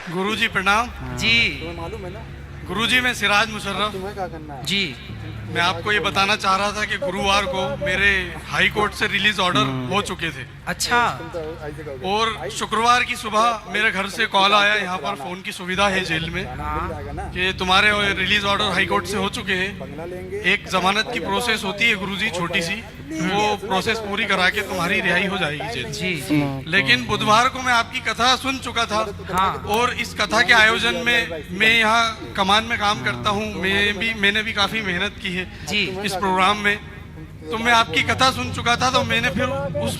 गुरुजी प्रणाम। जी तुम्हें मालूम है ना गुरुजी मैं सिराज मुशर्रफ। तुम्हें क्या करना है? जी। मैं आपको ये बताना चाह रहा था कि गुरुवार को मेरे हाई कोर्ट से रिलीज ऑर्डर हो चुके थे अच्छा। तुम तो ऐसे कहोगे। और शुक्रवार की सुबह मेरे घर से कॉल आया, यहाँ पर फोन की सुविधा है जेल में, खाना मिल जाएगा ना, कि तुम्हारे रिलीज ऑर्डर हाई कोर्ट से हो चुके हैं। बंगला लेंगे। एक जमानत की प्रोसेस होती है गुरुजी, छोटी सी, वो प्रोसेस पूरी करा के तुम्हारी रिहाई हो जाएगी जेल से। जी जी। लेकिन बुधवार को मैं आपकी कथा सुन चुका था हाँ। और इस कथा के आयोजन में मैं यहाँ कमान में काम करता हूँ, मैंने भी काफी मेहनत की है जी। इस प्रोग्राम में। तो मैं आपकी कथा सुन चुका था, तो मैंने फिर उस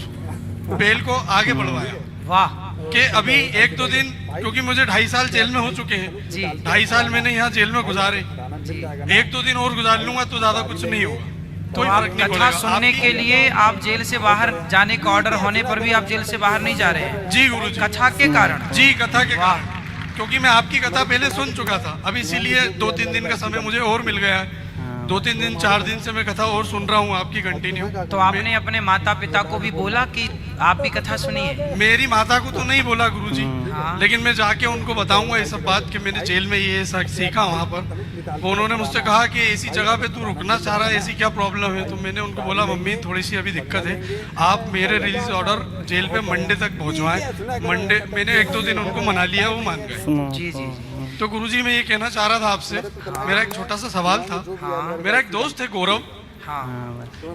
बेल को आगे बढ़वाया वाह। कि अभी एक दो दिन, क्योंकि मुझे 2.5 साल जेल में हो चुके हैं। जी 2.5 साल मैंने यहाँ जेल में गुजारे, खाना मिल जाएगा ना। एक दो दिन और गुजार लूंगा तो ज्यादा कुछ नहीं होगा, तो कोई आप फर्क नहीं कथा पड़ेगा। सुनने आपकी- के लिए आप जेल से बाहर जाने का ऑर्डर होने पर भी आप जेल से बाहर नहीं जा रहे हैं जी गुरुजी, कथा के कारण? जी कथा के वाह। कारण, क्योंकि मैं आपकी कथा पहले सुन चुका था, अब इसीलिए 2-3 दिन का समय मुझे और मिल गया है। 2-3 दिन 4 दिन से मैं कथा और सुन रहा हूँ आपकी कंटिन्यू। तो आपने अपने माता पिता को भी बोला कि आप भी कथा सुनिए? मेरी माता को तो नहीं बोला गुरुजी, हाँ। लेकिन मैं जाके उनको बताऊंगा ये सब बात कि मैंने जेल में ये सीखा वहाँ पर। वो उन्होंने मुझसे कहा कि ऐसी जगह पे तू रुकना चाह रहा है, ऐसी क्या प्रॉब्लम है? तो मैंने उनको बोला मम्मी थोड़ी सी अभी दिक्कत है, आप मेरे रिलीज ऑर्डर जेल पे मंडे तक पहुँचवाएं। मंडे मैंने 1-2 दिन उनको मना लिया, वो मान गए। जी जी। तो गुरुजी मैं ये कहना चाह रहा था आपसे, मेरा एक छोटा सा सवाल था। हाँ। मेरा एक दोस्त है गौरव, हाँ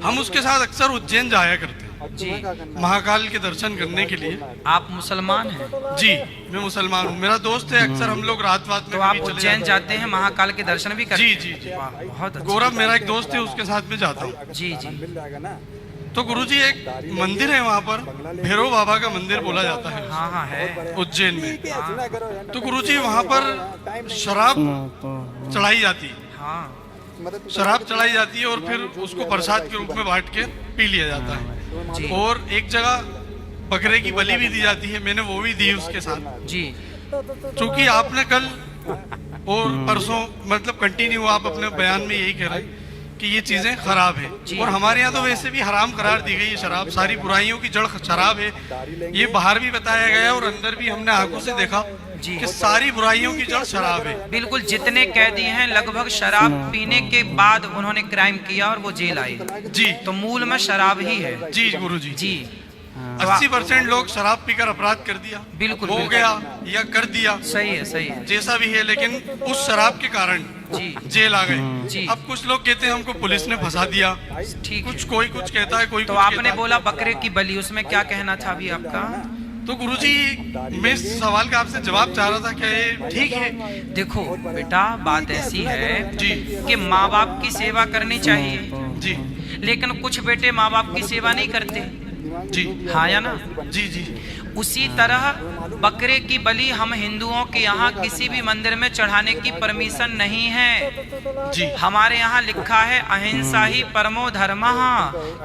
हम उसके साथ अक्सर उज्जैन जाया करते हैं अब जी। तुम्हें क्या करना है? महाकाल के दर्शन करने के लिए। आप मुसलमान हैं? जी मैं मुसलमान हूँ, मेरा दोस्त है, अक्सर हम लोग रात में तो आप कभी चले उज्जैन जाते जाते हैं, महाकाल के दर्शन भी हैं। करते जी हैं? जी जी। वाह, बहुत अच्छा। गौरव मेरा एक दोस्त है, उसके साथ में जाता हूँ। जी जी। मिल जाएगा ना। तो गुरुजी एक मंदिर है वहाँ पर, भैरव बाबा का मंदिर बोला जाता है हाँ हाँ है। उज्जैन में। सुना करो यार। तो गुरुजी वहाँ पर शराब चढ़ाई जाती है, हाँ मतलब शराब चढ़ाई जाती है और फिर उसको प्रसाद के रूप में बांट के पी लिया जाता है। जी और एक जगह बकरे की बलि भी दी जाती है, मैंने वो भी दी उसके साथ। जी। क्योंकि आपने कल और परसों मतलब कंटिन्यू आप अपने बयान में यही कह रहे हैं कि ये चीजें खराब है, जी। और हमारे यहाँ तो वैसे भी हराम करार दी गई है शराब, सारी बुराइयों की जड़ शराब है। ये बाहर भी बताया गया है और अंदर भी हमने आंखों से देखा जी। कि सारी बुराइयों की जड़ शराब है। बिल्कुल, जितने कैदी हैं लगभग शराब पीने के बाद उन्होंने क्राइम किया और वो जेल आए। जी तो मूल में शराब ही है। जी गुरुजी, जी 80% लोग शराब पीकर अपराध कर दिया, बिल्कुल, हो बिल्कुल। गया या कर दिया, सही है सही है। जैसा भी है, लेकिन उस शराब के कारण जी जेल आ जी। गए। अब कुछ लोग कहते हैं हमको पुलिस ने फंसा दिया, ठीक है। कुछ कोई कुछ कहता है, कोई तो कुछ आपने कहता है। बोला बकरे की बलि, उसमें क्या कहना था अभी आपका? तो गुरुजी मैं इस सवाल का आपसे जवाब चाह रहा था, क्या ये ठीक है? देखो बेटा, बात ऐसी है जी कि माँ बाप की सेवा करनी चाहिए, जी लेकिन कुछ बेटे माँ बाप की सेवा नहीं करते। जी हाँ या ना? जी जी उसी तरह बकरे की बलि हम हिंदुओं के यहाँ किसी भी मंदिर में चढ़ाने की परमिशन नहीं है। जी हमारे यहाँ लिखा है अहिंसा ही परमो धर्मः,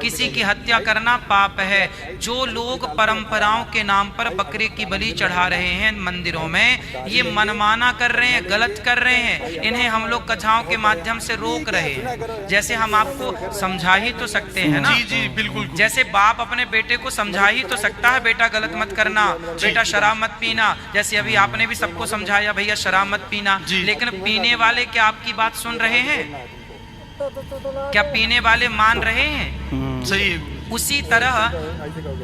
किसी की हत्या करना पाप है। जो लोग परंपराओं के नाम पर बकरे की बलि चढ़ा रहे हैं मंदिरों में, ये मनमाना कर रहे हैं, गलत कर रहे हैं। इन्हें हम लोग कथाओं के माध्यम से रोक रहे हैं। जैसे हम आपको समझा ही तो सकते हैं ना, जी जी बिल्कुल। जैसे बाप अपने बेटे को समझा ही तो सकता है, बेटा गलत मत करना, बेटा शराब मत पीना। जैसे अभी आपने भी सबको समझाया भैया शराब मत पीना, लेकिन पीने वाले क्या आपकी बात सुन रहे हैं? क्या पीने वाले मान रहे हैं? सही है। उसी तरह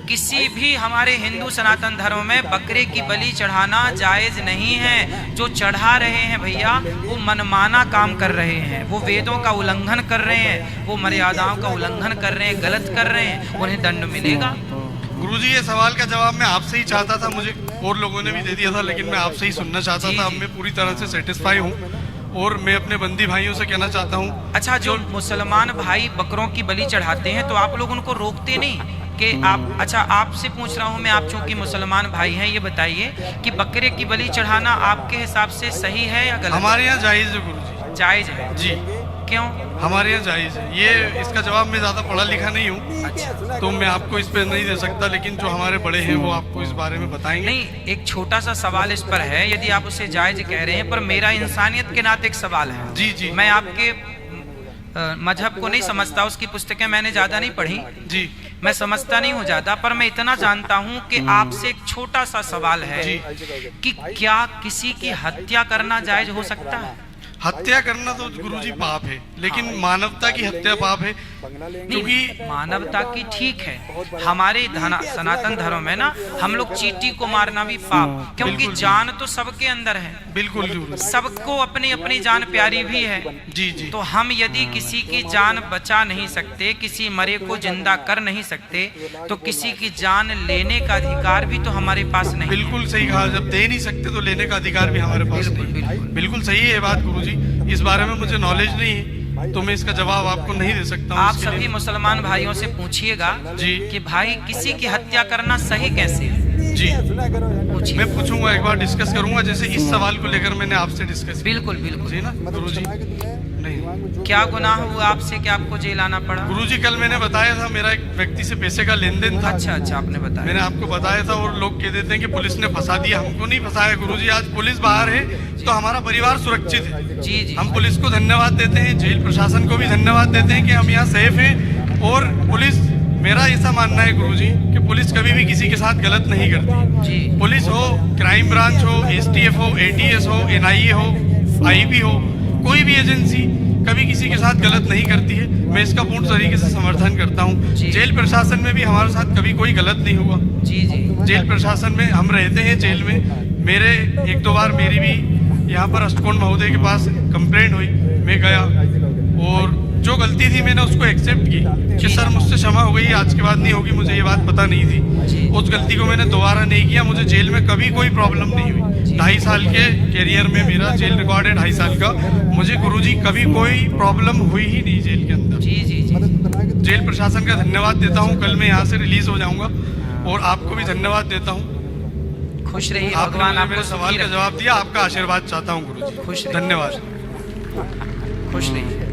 किसी भी हमारे हिंदू सनातन धर्म में बकरे की बलि चढ़ाना जायज नहीं है। जो चढ़ा रहे हैं भैया, वो मनमाना काम कर रहे हैं, वो वेदों का उल्लंघन कर रहे हैं, वो मर्यादाओं का उल्लंघन कर रहे हैं, गलत कर रहे हैं, उन्हें दंड मिलेगा। गुरुजी ये सवाल का जवाब मैं आपसे ही चाहता था, मुझे और लोगों ने भी दे दिया था, लेकिन मैं आपसे ही सुनना चाहता जी, था। अब जी। मैं पूरी तरह से सेटिस्फाई हूँ और मैं अपने बंदी भाइयों से कहना चाहता हूँ। अच्छा, जो मुसलमान भाई बकरों की बलि चढ़ाते हैं तो आप लोग उनको रोकते नहीं कि आप? अच्छा, आपसे पूछ रहा हूँ मैं, आप चूंकि मुसलमान भाई हैं, ये बताइए कि बकरे की बलि चढ़ाना आपके हिसाब से सही है या गलत? हमारे यहाँ जायज़ है गुरुजी। जायज है? जी क्यों? हमारे यहाँ जायज़ है। ये इसका जवाब मैं ज़्यादा पढ़ा लिखा नहीं हूँ, अच्छा, तो मैं आपको इस पर नहीं दे सकता, लेकिन जो हमारे बड़े हैं वो आपको इस बारे में बताएंगे। नहीं, एक छोटा सा सवाल इस पर है, यदि आप उसे जायज कह रहे हैं, पर मेरा इंसानियत के नाते एक सवाल है। जी जी मैं आपके मजहब को नहीं समझता, उसकी पुस्तकें मैंने ज़्यादा नहीं पढ़ी, जी मैं समझता नहीं हूँ ज्यादा, पर मैं इतना जानता हूँ कि आपसे एक छोटा सा सवाल है कि क्या किसी की हत्या करना जायज हो सकता है? हत्या करना तो गुरुजी पाप है, लेकिन मानवता की हत्या पाप है, क्योंकि मानवता की ठीक है। हमारे सनातन धर्म में ना हम लोग चींटी को मारना भी पाप, क्योंकि जान तो सबके अंदर है, बिल्कुल गुरुजी, सबको अपनी अपनी जान प्यारी भी है। जी जी, तो हम यदि किसी की जान बचा नहीं सकते, किसी मरे को जिंदा कर नहीं सकते, तो किसी की जान लेने का अधिकार भी तो हमारे पास नहीं। बिल्कुल सही कहा, जब दे नहीं सकते तो लेने का अधिकार भी हमारे पास नहीं है। बिल्कुल सही है ये बात गुरुजी, इस बारे में मुझे नॉलेज नहीं है, तो मैं इसका जवाब आपको नहीं दे सकता हूँ। आप सभी मुसलमान भाइयों से पूछिएगा जी कि भाई किसी की हत्या करना सही कैसे है? जी, पूछिए। मैं पूछूंगा, एक बार डिस्कस करूंगा, जैसे इस सवाल को लेकर मैंने आपसे डिस्कस बिल्कुल बिल्कुल जी ना गुरुजी। नहीं, क्या गुनाह हुआ आपसे कि आपको जेल आना पड़ा? गुरुजी कल मैंने बताया था, मेरा एक व्यक्ति से पैसे का लेन देन था। अच्छा अच्छा, आपने बताया। मैंने आपको बताया था, और लोग कह देते हैं कि पुलिस ने फंसा दिया, हमको नहीं फंसाया गुरुजी। आज पुलिस बाहर है तो हमारा परिवार सुरक्षित है। जी जी, हम पुलिस को धन्यवाद देते हैं, जेल प्रशासन को भी धन्यवाद देते हैं कि हम यहाँ सेफ हैं। और पुलिस, मेरा ऐसा मानना है गुरुजी कि पुलिस कभी भी किसी के साथ गलत नहीं करती। जी पुलिस हो, क्राइम ब्रांच हो, एसटीएफ हो, एटीएस हो, एनआईए हो, आईबी हो, कोई भी एजेंसी कभी किसी के साथ गलत नहीं करती है। मैं इसका पूर्ण तरीके से समर्थन करता हूँ। जी। जेल प्रशासन में भी हमारे साथ कभी कोई गलत नहीं हुआ। जी जी, जेल प्रशासन में हम रहते हैं, जेल में मेरे एक दो बार मेरी भी यहाँ पर अष्टकोण महोदय के पास कंप्लेंट हुई, मैं गया और जो गलती थी मैंने उसको एक्सेप्ट की कि सर मुझसे क्षमा हो गई, आज के बाद नहीं होगी, मुझे ये बात पता नहीं थी। उस गलती को मैंने दोबारा नहीं किया। मुझे जेल में कभी कोई प्रॉब्लम नहीं हुई। 2.5 साल के कैरियर में मेरा जेल रिकॉर्ड है 2.5 साल का, मुझे गुरुजी कभी कोई प्रॉब्लम हुई ही नहीं जेल के अंदर। जी जी जी, जेल प्रशासन का धन्यवाद देता हूँ। कल मैं यहाँ से रिलीज हो जाऊंगा और आपको भी धन्यवाद देता हूँ। खुश रहिए, आपने भगवान मुझे आपको मेरे सवाल सुखी का रखे। जवाब दिया, आपका आशीर्वाद चाहता हूँ गुरुजी। खुश रहिए। धन्यवाद। खुश रहिए।